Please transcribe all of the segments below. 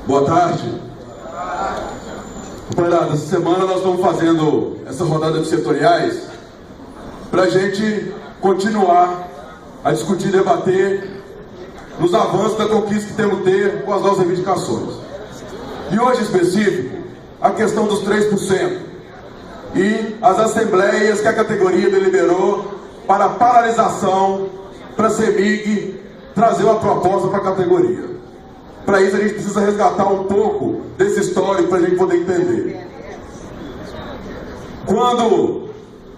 Boa tarde. Companheirada, essa semana nós estamos fazendo essa rodada de setoriais para a gente continuar a discutir e debater nos avanços da conquista que temos que ter com as nossas reivindicações. E hoje, em específico, a questão dos 3% e as assembleias que a categoria deliberou para a paralisação, para a CEMIG trazer uma proposta para a categoria. Para isso a gente precisa resgatar um pouco desse histórico para a gente poder entender. Quando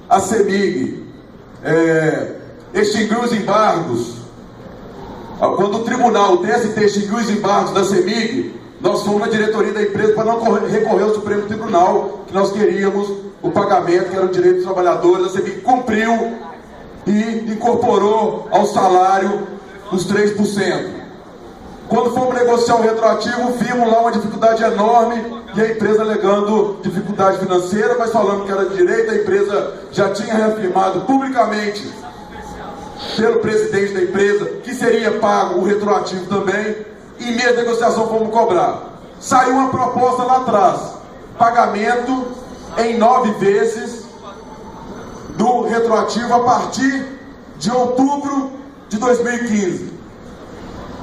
a CEMIG extinguiu os embargos, quando o tribunal, o TST, extinguiu os embargos da CEMIG, nós fomos na diretoria da empresa para não recorrer ao Supremo Tribunal, que nós queríamos o pagamento, que era o direito dos trabalhadores. A CEMIG cumpriu e incorporou ao salário os 3%. Quando fomos negociar o retroativo, vimos lá uma dificuldade enorme e a empresa alegando dificuldade financeira, mas falando que era de direito. A empresa já tinha reafirmado publicamente pelo presidente da empresa que seria pago o retroativo também. Em meia negociação fomos cobrar. Saiu uma proposta lá atrás, pagamento em 9 vezes do retroativo a partir de outubro de 2015.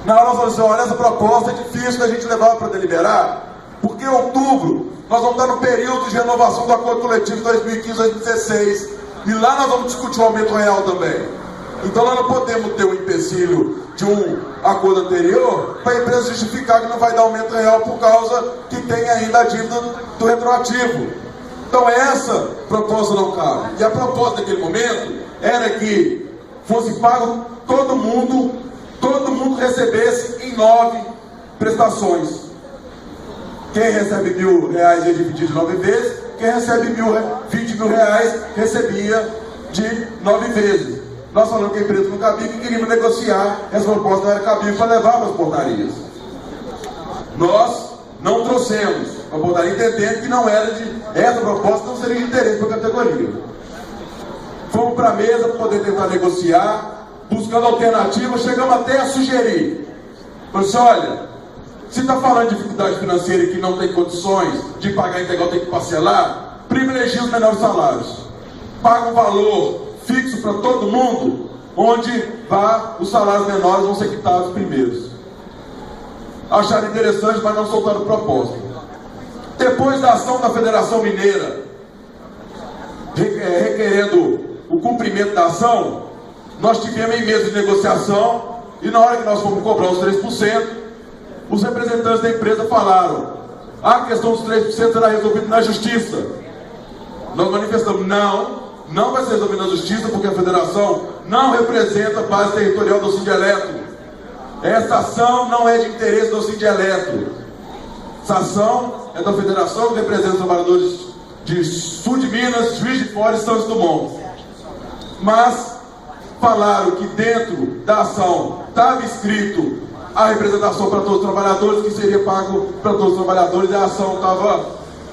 Na hora nós falamos assim: olha, essa proposta é difícil da gente levar para deliberar, porque em outubro nós vamos estar no período de renovação do acordo coletivo de 2015-2016, e lá nós vamos discutir o aumento real também. Então nós não podemos ter um empecilho de um acordo anterior para a empresa justificar que não vai dar aumento real por causa que tem ainda a dívida do retroativo. Então essa proposta não cabe. E a proposta naquele momento era que fosse pago todo mundo recebesse em 9 prestações. Quem recebe R$1.000 ia dividir de 9 vezes, quem recebe R$20.000 recebia de 9 vezes. Nós falamos que a empresa não cabia, que queríamos negociar, essa proposta era cabível para levar para as portarias. Nós não trouxemos a portaria, entendendo que não era essa proposta não seria de interesse para a categoria. Fomos para a mesa para poder tentar negociar, buscando alternativas, chegamos até a sugerir. Falei assim: olha, se está falando de dificuldade financeira e que não tem condições de pagar integral, tem que parcelar, privilegie os menores salários. Paga um valor fixo para todo mundo, onde os salários menores vão ser quitados primeiros. Acharam interessante, mas não soltaram proposta. Depois da ação da Federação Mineira, requerendo o cumprimento da ação, nós tivemos em mesa de negociação, e na hora que nós fomos cobrar os 3%, os representantes da empresa falaram: a questão dos 3% será resolvida na justiça. Nós manifestamos: não vai ser resolvido na justiça, porque a federação não representa a base territorial do Sindialeto. Essa ação não é de interesse do Sindialeto. Essa ação é da federação, que representa os trabalhadores de Sul de Minas, Juiz de Fora e Santos Dumont. Mas falaram que dentro da ação estava escrito a representação para todos os trabalhadores, que seria pago para todos os trabalhadores, e a ação estava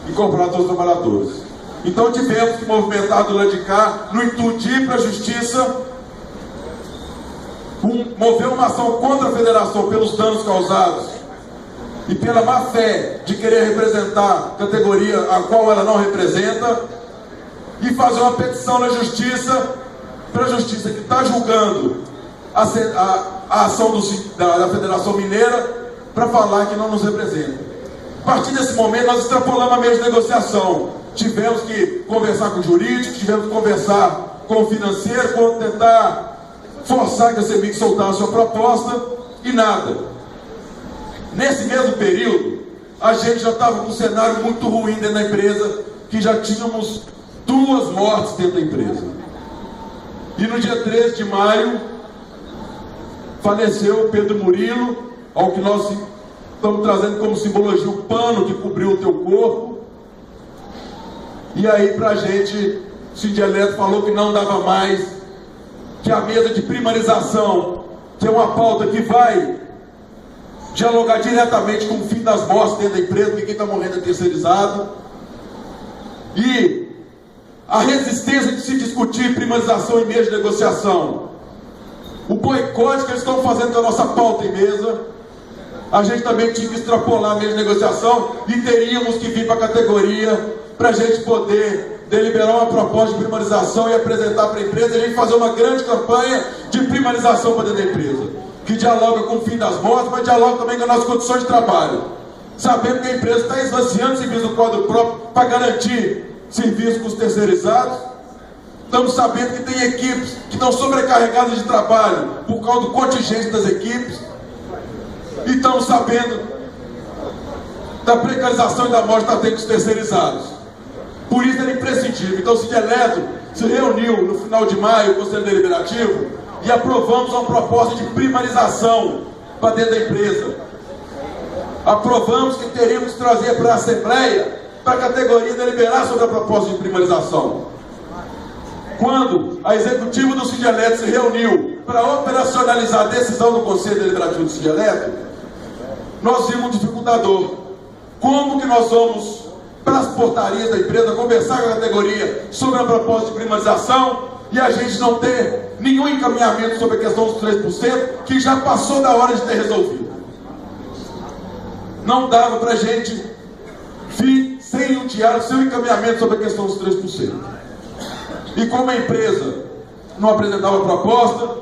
incorporada a todos os trabalhadores. Então tivemos que movimentar do lado de cá, no intuito de ir para a justiça, mover uma ação contra a federação pelos danos causados e pela má fé de querer representar a categoria a qual ela não representa, e fazer uma petição na justiça, para a justiça que está julgando a ação da Federação Mineira, para falar que não nos representa. A partir desse momento nós extrapolamos a mesa de negociação. Tivemos que conversar com o jurídico, tivemos que conversar com o financeiro, para tentar forçar que a CEMIG soltasse a sua proposta, e nada. Nesse mesmo período, a gente já estava com um cenário muito ruim dentro da empresa, que já tínhamos 2 mortes dentro da empresa. E no dia 13 de maio, faleceu Pedro Murilo, ao que nós estamos trazendo como simbologia o pano que cobriu o teu corpo. E aí, para a gente, o Sindialeto falou que não dava mais, que a mesa de primarização, que é uma pauta que vai dialogar diretamente com o fim das mortes dentro da empresa, que quem está morrendo é terceirizado, e a resistência de se discutir primarização em mesa de negociação, o boicote que eles estão fazendo da nossa pauta em mesa, a gente também tinha que extrapolar a mesma negociação e teríamos que vir para a categoria para a gente poder deliberar uma proposta de primarização e apresentar para a empresa, e a gente fazer uma grande campanha de primarização para dentro da empresa, que dialoga com o fim das mortes, mas dialoga também com as nossas condições de trabalho. Sabendo que a empresa está esvaziando serviço do quadro próprio para garantir serviços com os terceirizados. Estamos sabendo que tem equipes que estão sobrecarregadas de trabalho por causa do contingente das equipes. E estamos sabendo da precarização e da morte que está tendo com os terceirizados. Por isso era imprescindível. Então o Sindialeto se reuniu no final de maio, o Conselho Deliberativo, e aprovamos uma proposta de primarização para dentro da empresa. Aprovamos que teríamos que trazer para a Assembleia, para a categoria deliberar sobre a proposta de primarização. Quando a executiva do Sindialeto se reuniu para operacionalizar a decisão do Conselho Deliberativo do Sindialeto, nós vimos um dificultador. Como que nós vamos para as portarias da empresa conversar com a categoria sobre a proposta de primarização e a gente não ter nenhum encaminhamento sobre a questão dos 3%, que já passou da hora de ter resolvido? Não dava para a gente vir sem um diálogo, sem um encaminhamento sobre a questão dos 3%. E como a empresa não apresentava proposta,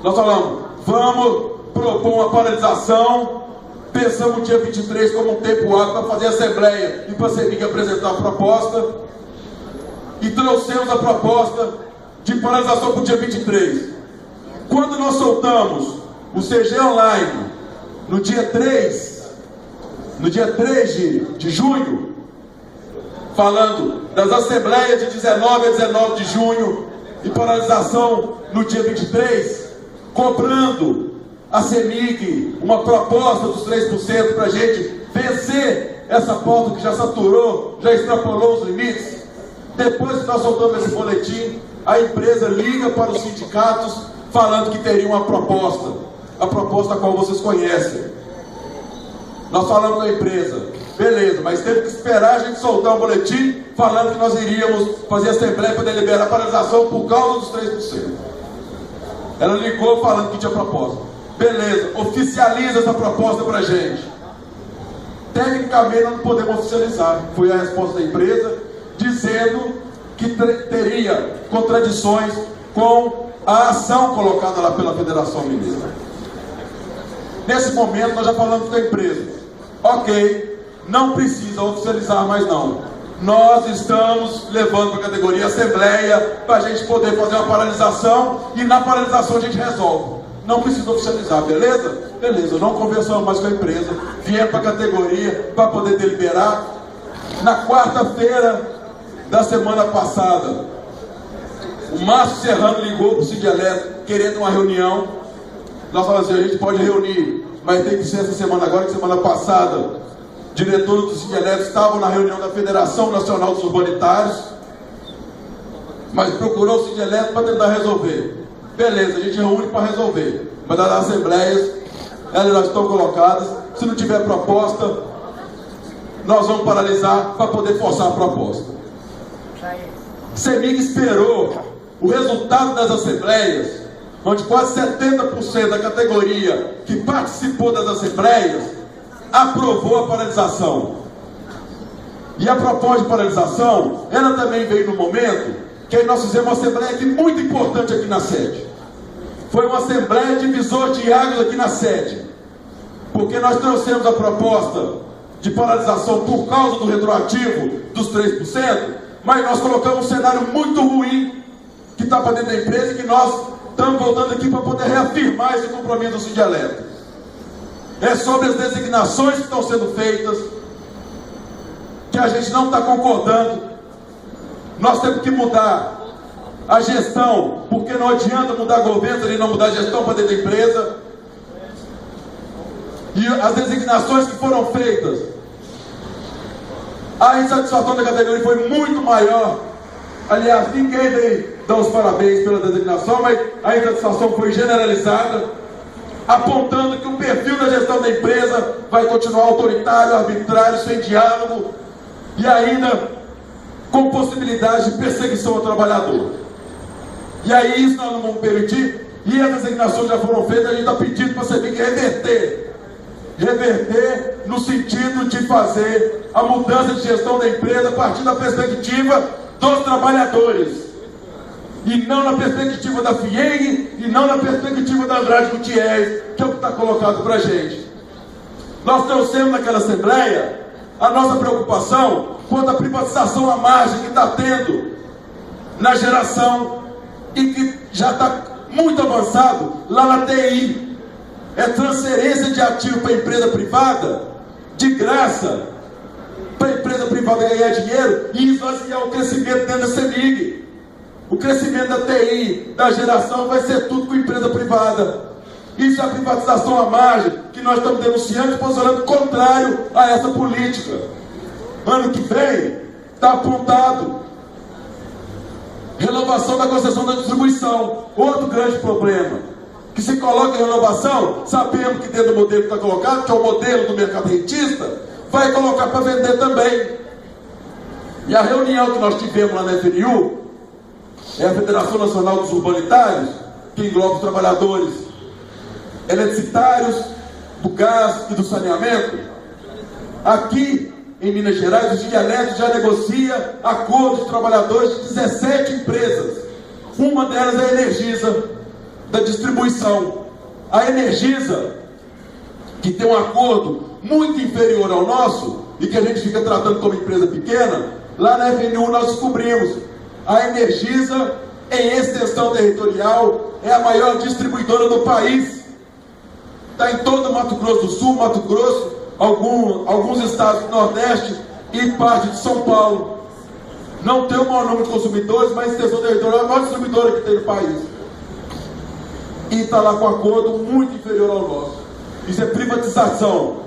nós falamos, vamos propor uma paralisação. Pensamos no dia 23 como um tempo hábil para fazer a assembleia e para a CEMIG apresentar a proposta. E trouxemos a proposta de paralisação para o dia 23. Quando nós soltamos o CG Online no dia 3 de junho, falando das assembleias de 19 a 19 de junho e paralisação no dia 23, cobrando a CEMIG uma proposta dos 3% para a gente vencer essa pauta que já saturou, já extrapolou os limites. Depois que nós soltamos esse boletim, a empresa liga para os sindicatos falando que teria uma proposta, a proposta a qual vocês conhecem. Nós falamos com a empresa, beleza, mas teve que esperar a gente soltar um boletim falando que nós iríamos fazer a assembleia para deliberar a paralisação por causa dos 3%. Ela ligou falando que tinha proposta. Beleza, oficializa essa proposta para a gente. Tecnicamente não podemos oficializar. Foi a resposta da empresa, dizendo que teria contradições com a ação colocada lá pela Federação Mineira. Nesse momento nós já falamos com a empresa. Ok, não precisa oficializar mais não. Nós estamos levando para a categoria Assembleia para a gente poder fazer uma paralisação e na paralisação a gente resolve. Não precisa oficializar, beleza? Beleza, não conversamos mais com a empresa, viemos para a categoria para poder deliberar. Na quarta-feira da semana passada, o Márcio Serrano ligou para o Sindialeto querendo uma reunião. Nós falamos assim, a gente pode reunir, mas tem que ser essa semana agora, que semana passada, diretores do Sindialeto estavam na reunião da Federação Nacional dos Urbanitários, mas procurou o Sindialeto para tentar resolver. Beleza, a gente reúne para resolver, mas das assembleias, elas já estão colocadas. Se não tiver proposta, nós vamos paralisar para poder forçar a proposta. CEMIG esperou o resultado das assembleias, onde quase 70% da categoria que participou das assembleias aprovou a paralisação. E a proposta de paralisação, ela também veio no momento que aí nós fizemos uma assembleia aqui muito importante aqui na sede. Foi uma assembleia divisor de águas aqui na sede, porque nós trouxemos a proposta de paralisação por causa do retroativo dos 3%, mas nós colocamos um cenário muito ruim que está para dentro da empresa e que nós estamos voltando aqui para poder reafirmar esse compromisso do Sindialeto. É sobre as designações que estão sendo feitas que a gente não está concordando. Nós temos que mudar a gestão, porque não adianta mudar governo e não mudar a gestão para dentro da empresa. E as designações que foram feitas, a insatisfação da categoria foi muito maior. Aliás, ninguém veio dar os parabéns pela designação, mas a insatisfação foi generalizada, apontando que o perfil da gestão da empresa vai continuar autoritário, arbitrário, sem diálogo e ainda com possibilidade de perseguição ao trabalhador. E aí isso nós não vamos permitir, e as designações já foram feitas, a gente está pedindo para a CEMIG reverter reverter no sentido de fazer a mudança de gestão da empresa a partir da perspectiva dos trabalhadores, e não na perspectiva da FIENG, e não na perspectiva da Andrade Gutierrez, que é o que está colocado para a gente. Nós trouxemos naquela Assembleia a nossa preocupação quanto à privatização à margem que está tendo na geração e que já está muito avançado lá na TI. É transferência de ativo para a empresa privada, de graça, para a empresa privada ganhar dinheiro e esvaziar o crescimento dentro da CEMIG. O crescimento da TI, da geração, vai ser tudo com a empresa privada. Isso é a privatização à margem, que nós estamos denunciando e posicionando contrário a essa política. Ano que vem, está apontado renovação da concessão da distribuição. Outro grande problema. Que se coloca em renovação, sabendo que dentro do modelo que está colocado, que é o modelo do mercado rentista, vai colocar para vender também. E a reunião que nós tivemos lá na FNU, é a Federação Nacional dos Urbanitários, que engloba os trabalhadores eletricitários, do gás e do saneamento. Aqui em Minas Gerais, o Sindialeto já negocia acordos de trabalhadores de 17 empresas. Uma delas é a Energisa, da distribuição. A Energisa, que tem um acordo muito inferior ao nosso, e que a gente fica tratando como empresa pequena, lá na FNU nós descobrimos, a Energisa, em extensão territorial, é a maior distribuidora do país. Está em todo o Mato Grosso do Sul, Mato Grosso, alguns estados do Nordeste e parte de São Paulo. Não tem o maior número de consumidores, mas a extensão territorial é a maior distribuidora que tem no país. E está lá com um acordo muito inferior ao nosso. Isso é privatização.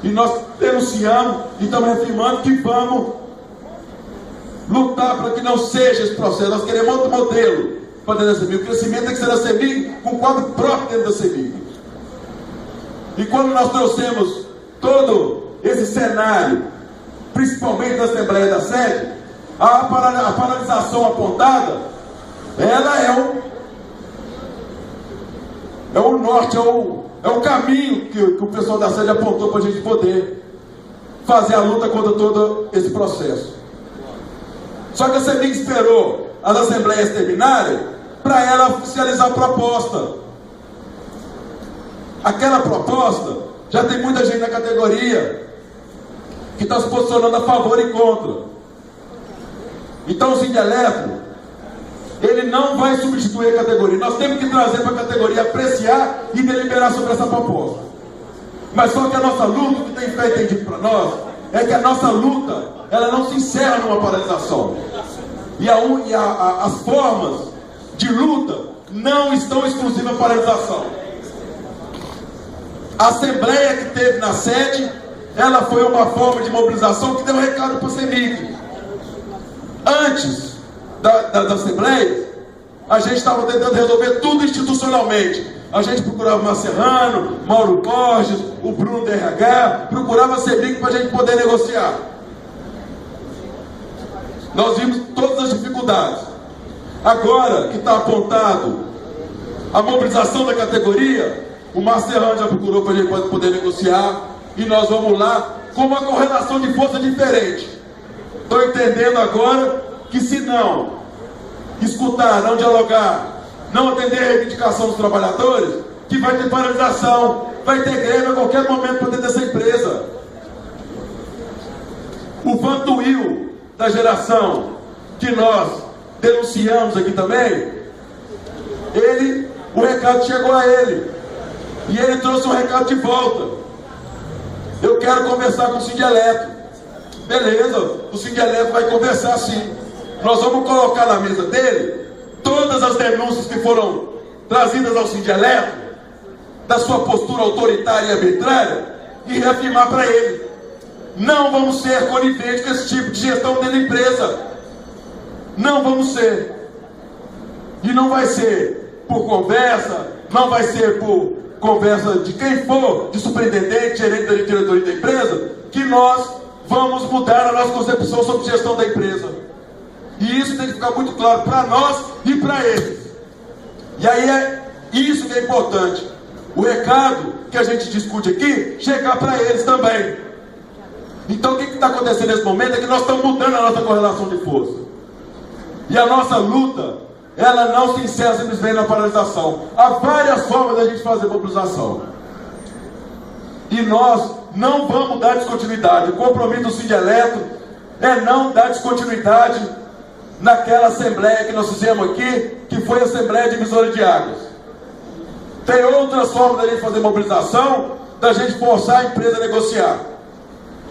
E nós denunciamos e estamos afirmando que vamos lutar para que não seja esse processo. Nós queremos outro modelo para dentro da CEMIG. O crescimento tem que ser da CEMIG, com quadro próprio dentro da CEMIG. E quando nós trouxemos todo esse cenário, principalmente da Assembleia da Sede, a paralisação apontada, ela é o norte, é o caminho que o pessoal da sede apontou para a gente poder fazer a luta contra todo esse processo. Só que a CEMIG esperou as assembleias terminarem para ela oficializar a proposta. Aquela proposta, já tem muita gente na categoria que está se posicionando a favor e contra. Então o Sindialeto, ele não vai substituir a categoria. Nós temos que trazer para a categoria apreciar e deliberar sobre essa proposta. Mas só que a nossa luta, o que tem que ficar entendido para nós, é que a nossa luta, ela não se encerra numa paralisação. E as formas de luta não estão exclusivas à paralisação. A assembleia que teve na sede, ela foi uma forma de mobilização que deu um recado para a CEMIG. Antes das assembleias, a gente estava tentando resolver tudo institucionalmente. A gente procurava o Marcerrano, Mauro Borges, o Bruno do RH, procurava a CEMIG para a gente poder negociar. Nós vimos todas as dificuldades. Agora que está apontado a mobilização da categoria, o Marcerrano já procurou para a gente poder negociar, e nós vamos lá com uma correlação de força diferente. Estou entendendo agora que se não escutar, não dialogar, não atender a reivindicação dos trabalhadores, que vai ter paralisação, vai ter greve a qualquer momento para dentro dessa empresa. O Vantuil da geração, que nós denunciamos aqui também, o recado chegou a ele, e ele trouxe um recado de volta. Eu quero conversar com o Sindialeto. Beleza, o Sindialeto vai conversar sim. Nós vamos colocar na mesa dele todas as denúncias que foram trazidas ao Sindialeto, da sua postura autoritária e arbitrária, e reafirmar para ele: não vamos ser coniventes com esse tipo de gestão dentro da empresa. Não vamos ser. E não vai ser por conversa, não vai ser por conversa de quem for, de superintendente, gerente da diretoria da empresa, que nós vamos mudar a nossa concepção sobre gestão da empresa. E isso tem que ficar muito claro para nós e para eles. E aí é isso que é importante. o recado que a gente discute aqui chegar para eles também. Então o que está acontecendo nesse momento é que nós estamos mudando a nossa correlação de força. E a nossa luta, ela não se encerra simplesmente na paralisação. Há várias formas da gente fazer mobilização. E nós não vamos dar descontinuidade. O compromisso do Sindialeto é não dar descontinuidade naquela assembleia que nós fizemos aqui, que foi a Assembleia Divisora de Águas. Tem outras formas da gente fazer mobilização, da gente forçar a empresa a negociar.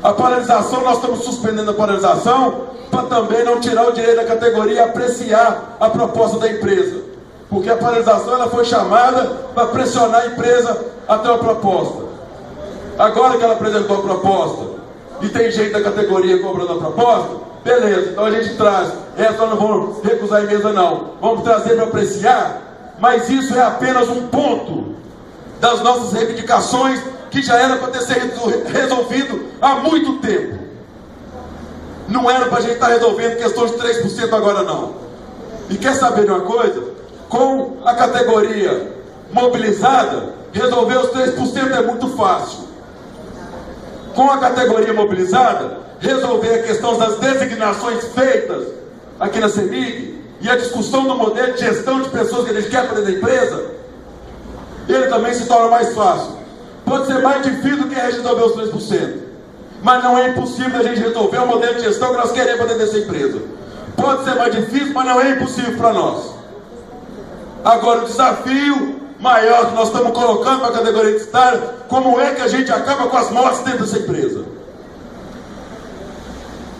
A paralisação, nós estamos suspendendo a paralisação para também não tirar o direito da categoria e apreciar a proposta da empresa. Porque a paralisação ela foi chamada para pressionar a empresa a ter uma proposta. Agora que ela apresentou a proposta e tem gente da categoria cobrando a proposta, beleza, então a gente traz. Essa nós não vamos recusar a emenda não. Vamos trazer para apreciar, mas isso é apenas um ponto das nossas reivindicações que já era para ter sido resolvido há muito tempo. Não era para a gente estar resolvendo questões de 3% agora não. E quer saber de uma coisa? Com a categoria mobilizada, resolver os 3% é muito fácil. Com a categoria mobilizada, resolver a questão das designações feitas aqui na CEMIG e a discussão do modelo de gestão de pessoas que a gente quer para dentro da empresa, ele também se torna mais fácil. Pode ser mais difícil do que resolver os 3%, mas não é impossível a gente resolver o modelo de gestão que nós queremos para dentro dessa empresa. Pode ser mais difícil, mas não é impossível para nós. Agora, o desafio maior que nós estamos colocando para a categoria identitária, como é que a gente acaba com as mortes dentro dessa empresa?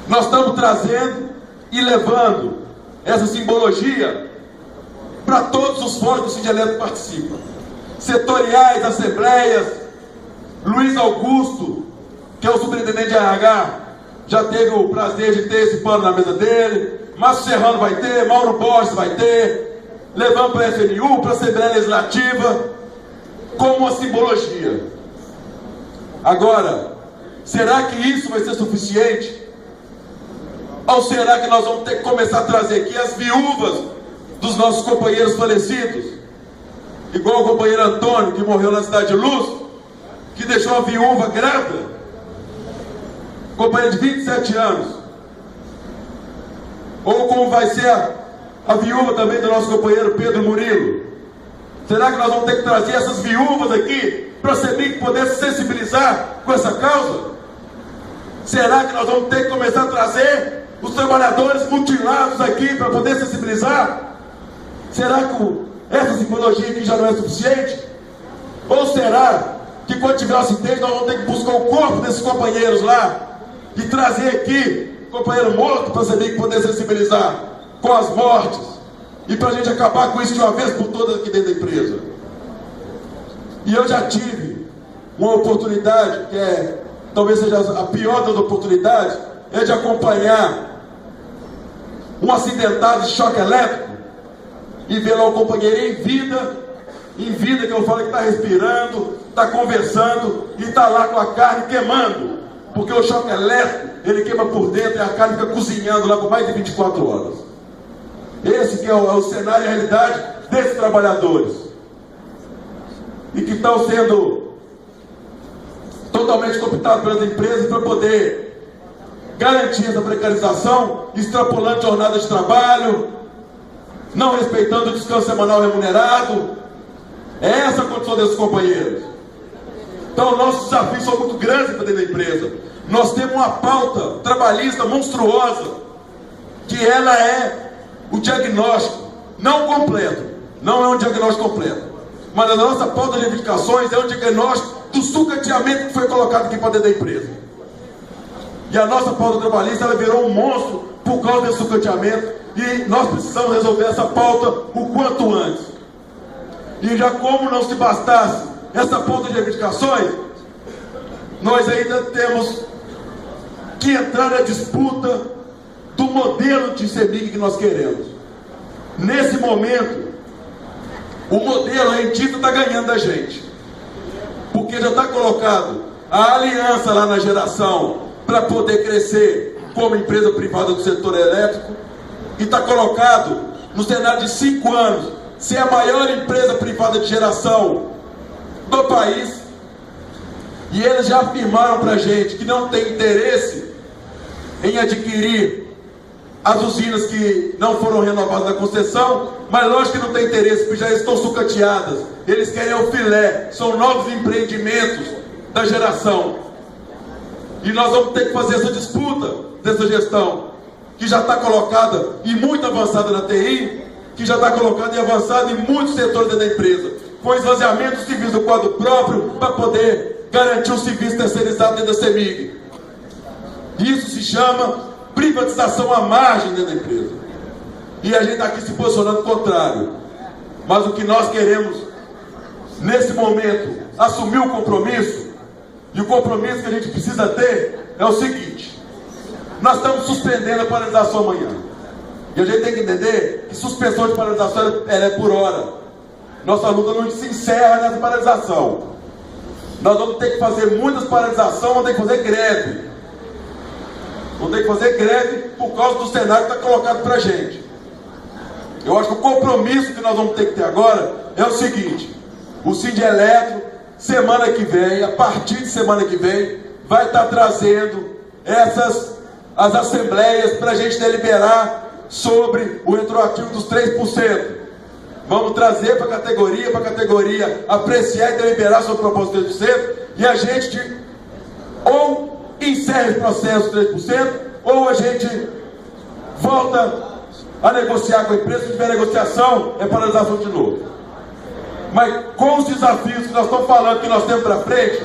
Nós estamos trazendo e levando essa simbologia para todos os fóruns que o Sindialeto participa. Setoriais, assembleias. Luiz Augusto, que é o superintendente de RH, já teve o prazer de ter esse pano na mesa dele. Márcio Serrano vai ter, Mauro Borges vai ter. Levamos para a FNU, para a Assembleia Legislativa, como uma simbologia. Agora, será que isso vai ser suficiente? Ou será que nós vamos ter que começar a trazer aqui as viúvas dos nossos companheiros falecidos? Igual o companheiro Antônio, que morreu na Cidade de Luz, que deixou uma viúva grávida, companheiro de 27 anos. Ou como vai ser a viúva também do nosso companheiro Pedro Murilo. Será que nós vamos ter que trazer essas viúvas aqui para a CEMIG poder se sensibilizar com essa causa? Será que nós vamos ter que começar a trazer os trabalhadores mutilados aqui para poder sensibilizar? Será que essa simbologia aqui já não é suficiente? Ou será que quando tiver um acidente nós vamos ter que buscar o corpo desses companheiros lá e trazer aqui o companheiro morto para a CEMIG poder sensibilizar com as mortes e para a gente acabar com isso de uma vez por todas aqui dentro da empresa? E eu já tive uma oportunidade, que talvez seja a pior das oportunidades, é de acompanhar um acidentado de choque elétrico e ver lá o companheiro em vida, que eu falo que está respirando, está conversando e está lá com a carne queimando, porque o choque elétrico ele queima por dentro e a carne fica cozinhando lá por mais de 24 horas. Esse que é o cenário e a realidade desses trabalhadores e que estão sendo totalmente cooptados pelas empresas para poder garantir essa precarização, extrapolando jornadas de trabalho, não respeitando o descanso semanal remunerado. É essa a condição desses companheiros. Então nossos desafios são muito grandes para dentro da empresa. Nós temos uma pauta trabalhista monstruosa, que ela é o diagnóstico, não completo, não é um diagnóstico completo, mas a nossa pauta de reivindicações é um diagnóstico do sucateamento que foi colocado aqui para dentro da empresa. E a nossa pauta trabalhista ela virou um monstro por causa desse sucateamento, e nós precisamos resolver essa pauta o quanto antes. E já como não se bastasse essa pauta de reivindicações, nós ainda temos que entrar na disputa do modelo de CEMIG que nós queremos. Nesse momento, o modelo rentista está ganhando da gente, porque já está colocado a aliança lá na geração para poder crescer como empresa privada do setor elétrico, e está colocado no cenário de 5 anos ser a maior empresa privada de geração do país, e eles já afirmaram para a gente que não tem interesse em adquirir as usinas que não foram renovadas na concessão, mas lógico que não tem interesse, porque já estão sucateadas. Eles querem o filé, são novos empreendimentos da geração. E nós vamos ter que fazer essa disputa dessa gestão, que já está colocada e muito avançada na TI, que já está colocada e avançada em muitos setores da empresa, com esvaziamento dos serviços do quadro próprio, para poder garantir o serviço terceirizado dentro da CEMIG. Isso se chama privatização à margem dentro da empresa. E a gente está aqui se posicionando contrário. Mas o que nós queremos, nesse momento, assumir o compromisso, e o compromisso que a gente precisa ter é o seguinte: nós estamos suspendendo a paralisação amanhã. E a gente tem que entender que suspensão de paralisação ela é por hora. Nossa luta não se encerra nessa paralisação. Nós vamos ter que fazer muitas paralisações, vamos ter que fazer greve. Vamos ter que fazer greve por causa do cenário que está colocado para a gente. Eu acho que o compromisso que nós vamos ter que ter agora é o seguinte: o Sindeletro, semana que vem, a partir de semana que vem, vai estar trazendo as assembleias para a gente deliberar sobre o retroativo dos 3%. Vamos trazer para a categoria apreciar e deliberar sobre o propósito dos 3%, e a gente ou encerra esse processo dos 3%, ou a gente volta a negociar com a empresa. Se tiver negociação, é paralisação de novo. Mas com os desafios que nós estamos falando, que nós temos para frente,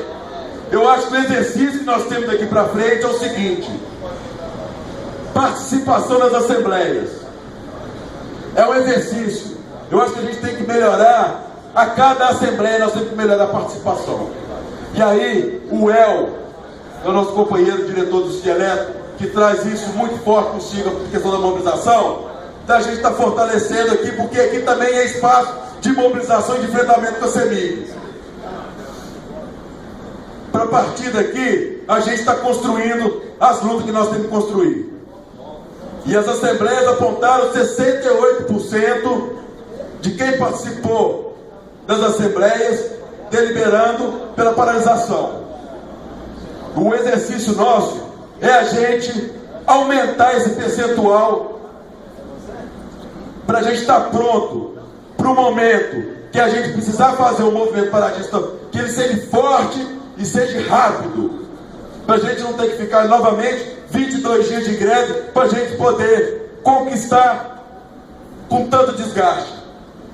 eu acho que o exercício que nós temos daqui para frente é o seguinte: participação nas assembleias. É um exercício. Eu acho que a gente tem que melhorar, a cada assembleia nós temos que melhorar a participação. E aí, o El, é o nosso companheiro, diretor do Sindeletro, que traz isso muito forte consigo, a questão da mobilização, da gente está fortalecendo aqui, porque aqui também é espaço de mobilização e de enfrentamento com a CEMIG. Para partir daqui, a gente está construindo as lutas que nós temos que construir. E as assembleias apontaram 68% de quem participou das assembleias deliberando pela paralisação. O exercício nosso é a gente aumentar esse percentual para a gente estar pronto para o momento que a gente precisar fazer um movimento paradista, que ele seja forte e seja rápido, para a gente não ter que ficar novamente 22 dias de greve, para a gente poder conquistar com tanto desgaste,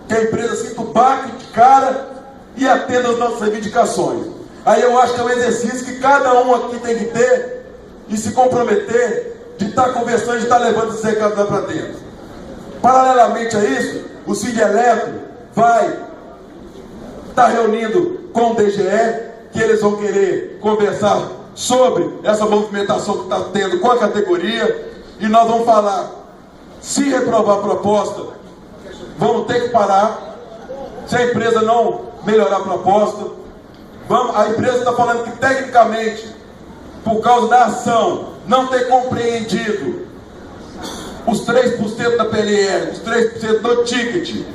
que a empresa sinta o baque de cara e atenda às nossas reivindicações. Aí eu acho que é um exercício que cada um aqui tem que ter e se comprometer de estar conversando, de estar levando esse recado lá para dentro. Paralelamente a isso, o Sindeletro vai estar reunindo com o DGE, que eles vão querer conversar sobre essa movimentação que está tendo com a categoria, e nós vamos falar: se reprovar a proposta, vamos ter que parar. Se a empresa não melhorar a proposta, a empresa está falando que tecnicamente, por causa da ação, não ter compreendido os 3% da PLR, os 3% do ticket,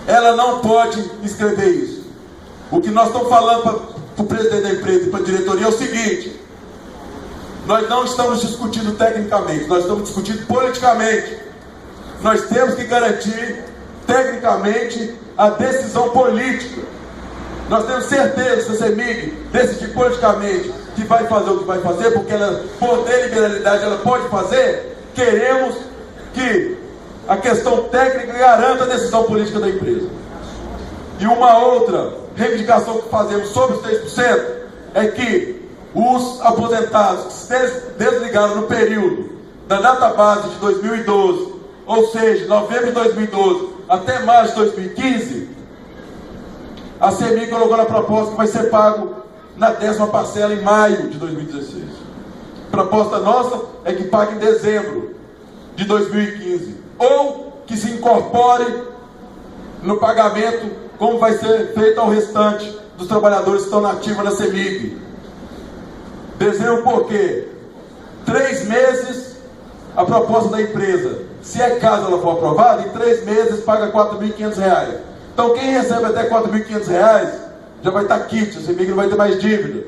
ela não pode escrever isso. O que nós estamos falando para o presidente da empresa e para a diretoria é o seguinte: nós não estamos discutindo tecnicamente, nós estamos discutindo politicamente. Nós temos que garantir tecnicamente a decisão política. Nós temos certeza que a CEMIG decidir politicamente que vai fazer o que vai fazer, porque ela, por deliberalidade, ela pode fazer. Queremos que a questão técnica garanta a decisão política da empresa. E uma outra reivindicação que fazemos sobre os 3% é que os aposentados que se desligaram no período da database de 2012, ou seja, novembro de 2012 até março de 2015, a CEMIG colocou na proposta que vai ser pago na 10ª parcela em maio de 2016. A proposta nossa é que pague em dezembro de 2015, ou que se incorpore no pagamento, como vai ser feito ao restante dos trabalhadores que estão na ativa na CEMIG. Dezembro por quê? 3 meses a proposta da empresa. Se é caso ela for aprovada, em 3 meses paga R$ 4.500. Então quem recebe até R$ 4.500 já vai estar quite, a CEMIG não vai ter mais dívida.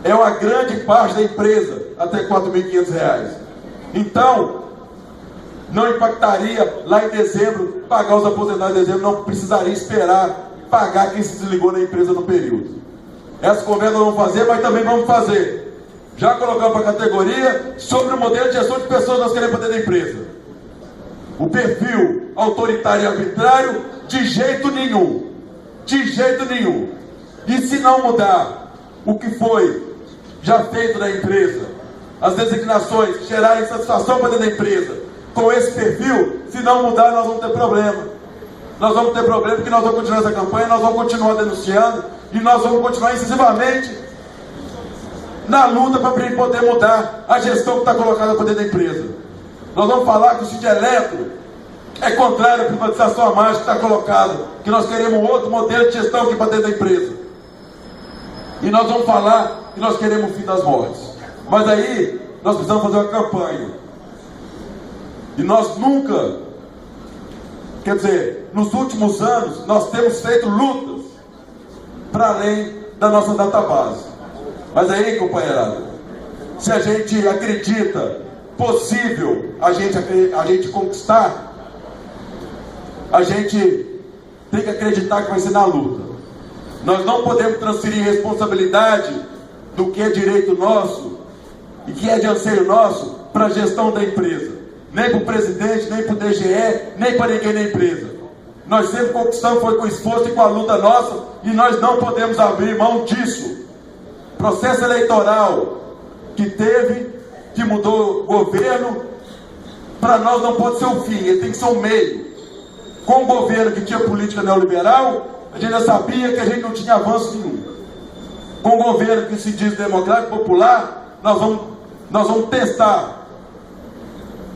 É uma grande parte da empresa até R$ 4.500. Então, não impactaria lá em dezembro, pagar os aposentados em dezembro, não precisaria esperar pagar quem se desligou na empresa no período. Essa conversa nós vamos fazer, mas também vamos fazer. Já colocamos para a categoria sobre o modelo de gestão de pessoas que nós queremos para dentro da empresa. O perfil autoritário e arbitrário, de jeito nenhum. De jeito nenhum. E se não mudar o que foi já feito na empresa, as designações que gerarem satisfação para dentro da empresa, com esse perfil, se não mudar, nós vamos ter problema. Nós vamos ter problema porque nós vamos continuar essa campanha, nós vamos continuar denunciando e nós vamos continuar incisivamente na luta para poder mudar a gestão que está colocada para dentro da empresa. Nós vamos falar que o Sindireletro é contrário à privatização à margem que está colocado, que nós queremos outro modelo de gestão aqui para dentro da empresa. E nós vamos falar que nós queremos o fim das mortes. Mas aí nós precisamos fazer uma campanha. E nós nunca, quer dizer, nos últimos anos, nós temos feito lutas para além da nossa database. Mas aí, companheirada, se a gente acredita possível a gente conquistar, a gente tem que acreditar que vai ser na luta. Nós não podemos transferir responsabilidade do que é direito nosso e que é de anseio nosso para a gestão da empresa. Nem para o presidente, nem para o DGE, nem para ninguém na empresa. Nós sempre conquistamos, foi com esforço e com a luta nossa, e nós não podemos abrir mão disso. Processo eleitoral que teve, que mudou o governo, para nós não pode ser o fim, ele tem que ser um meio. Com o governo que tinha política neoliberal, a gente já sabia que a gente não tinha avanço nenhum. Com o governo que se diz democrático popular, nós vamos testar.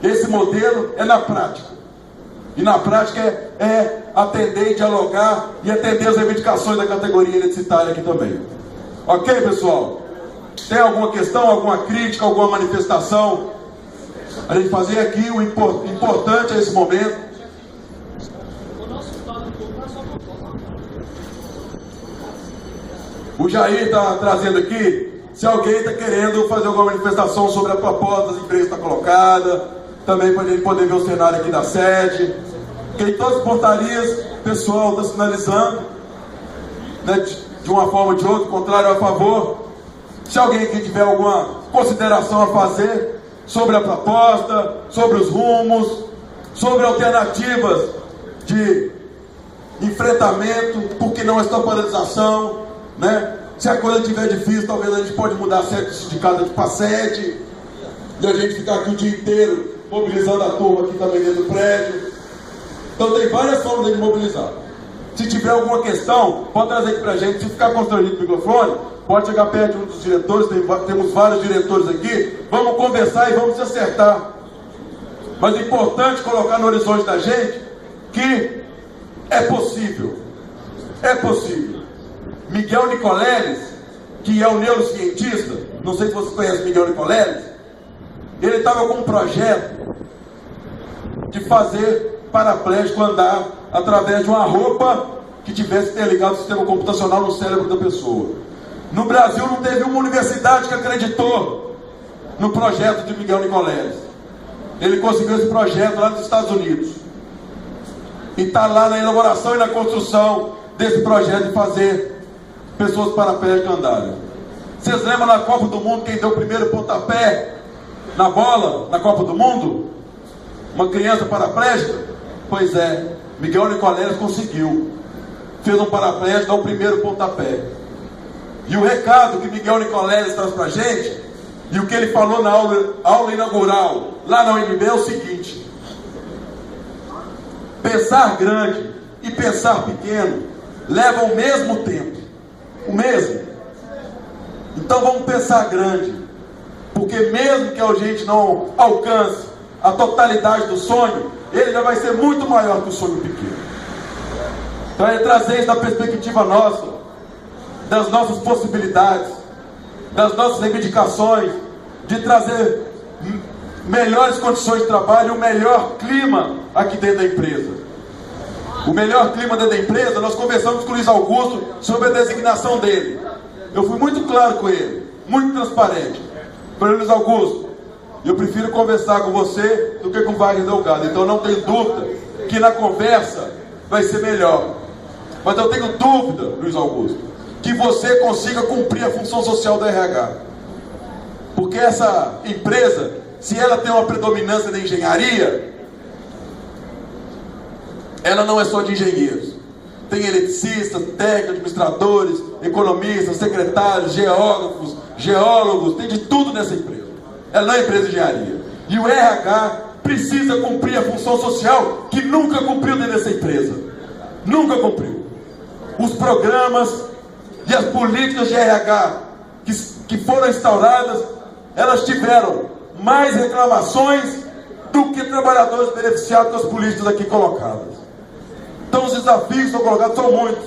Esse modelo é na prática. E na prática é atender e dialogar e atender as reivindicações da categoria identitária aqui também. Ok, pessoal? Tem alguma questão, alguma crítica, alguma manifestação? A gente fazer aqui o importante é esse momento. O Jair está trazendo aqui, se alguém está querendo fazer alguma manifestação sobre a proposta das empresas que está colocada, também para a gente poder ver o cenário aqui da sede. Porque em todas as portarias, o pessoal está sinalizando, né, de uma forma ou de outra, contrário ou a favor. Se alguém aqui tiver alguma consideração a fazer sobre a proposta, sobre os rumos, sobre alternativas de enfrentamento, por que não esta paralisação, né? Se a coisa estiver difícil, talvez a gente pode mudar a sede do sindicato aqui para a sede, e a gente ficar aqui o dia inteiro mobilizando a turma aqui também dentro do prédio. Então tem várias formas de mobilizar. Se tiver alguma questão, pode trazer aqui para a gente. Se ficar constrangido o microfone, pode chegar perto de um dos diretores, temos vários diretores aqui, vamos conversar e vamos se acertar. Mas é importante colocar no horizonte da gente que é possível. É possível. Miguel Nicoleles, que é um neurocientista, não sei se vocês conhecem Miguel Nicoleles, ele estava com um projeto de fazer paraplégico andar através de uma roupa que tivesse interligado o sistema computacional no cérebro da pessoa. No Brasil não teve uma universidade que acreditou no projeto de Miguel Nicoleles. Ele conseguiu esse projeto lá nos Estados Unidos. E está lá na elaboração e na construção desse projeto de fazer pessoas paraplégicas andarem. Vocês lembram na Copa do Mundo quem deu o primeiro pontapé na bola, na Copa do Mundo? Uma criança paraplégica? Pois é, Miguel Nicoleles conseguiu. Fez um paraplégico, dá o primeiro pontapé. E o recado que Miguel Nicoleles traz para a gente, e o que ele falou na aula inaugural, lá na UNB, é o seguinte: pensar grande e pensar pequeno levam o mesmo tempo. O mesmo. Então vamos pensar grande, porque mesmo que a gente não alcance a totalidade do sonho, ele já vai ser muito maior que o sonho pequeno. Então é trazer isso da perspectiva nossa, das nossas possibilidades, das nossas reivindicações, de trazer melhores condições de trabalho, o melhor clima aqui dentro da empresa. O melhor clima dentro da empresa, nós conversamos com o Luiz Augusto sobre a designação dele. Eu fui muito claro com ele, muito transparente. Falei, Luiz Augusto, eu prefiro conversar com você do que com o Wagner Delgado. Então não tenho dúvida que na conversa vai ser melhor. Mas eu tenho dúvida, Luiz Augusto, que você consiga cumprir a função social da RH. Porque essa empresa, se ela tem uma predominância da engenharia, ela não é só de engenheiros. Tem eletricistas, técnicos, administradores, economistas, secretários, geólogos, tem de tudo nessa empresa. Ela não é empresa de engenharia. E o RH precisa cumprir a função social que nunca cumpriu dentro dessa empresa. Nunca cumpriu. Os programas e as políticas de RH que foram instauradas, elas tiveram mais reclamações do que trabalhadores beneficiados com as políticas aqui colocadas. Então os desafios que estão colocados são muitos.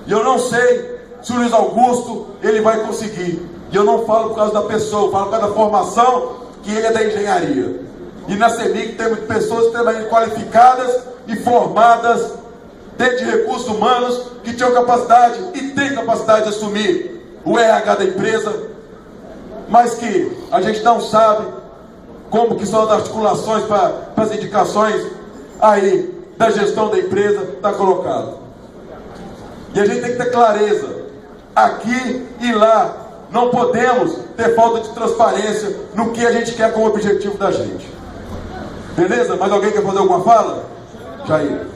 E eu não sei se o Luiz Augusto ele vai conseguir. E eu não falo por causa da pessoa, eu falo por causa da formação, que ele é da engenharia. E na CEMIG temos pessoas extremamente qualificadas e formadas dentro de recursos humanos que tinham capacidade e têm capacidade de assumir o RH da empresa, mas que a gente não sabe como que são as articulações para as indicações aí da gestão da empresa está colocado. E a gente tem que ter clareza, aqui e lá. Não podemos ter falta de transparência no que a gente quer como objetivo da gente. Beleza? Mais alguém quer fazer alguma fala? Jair.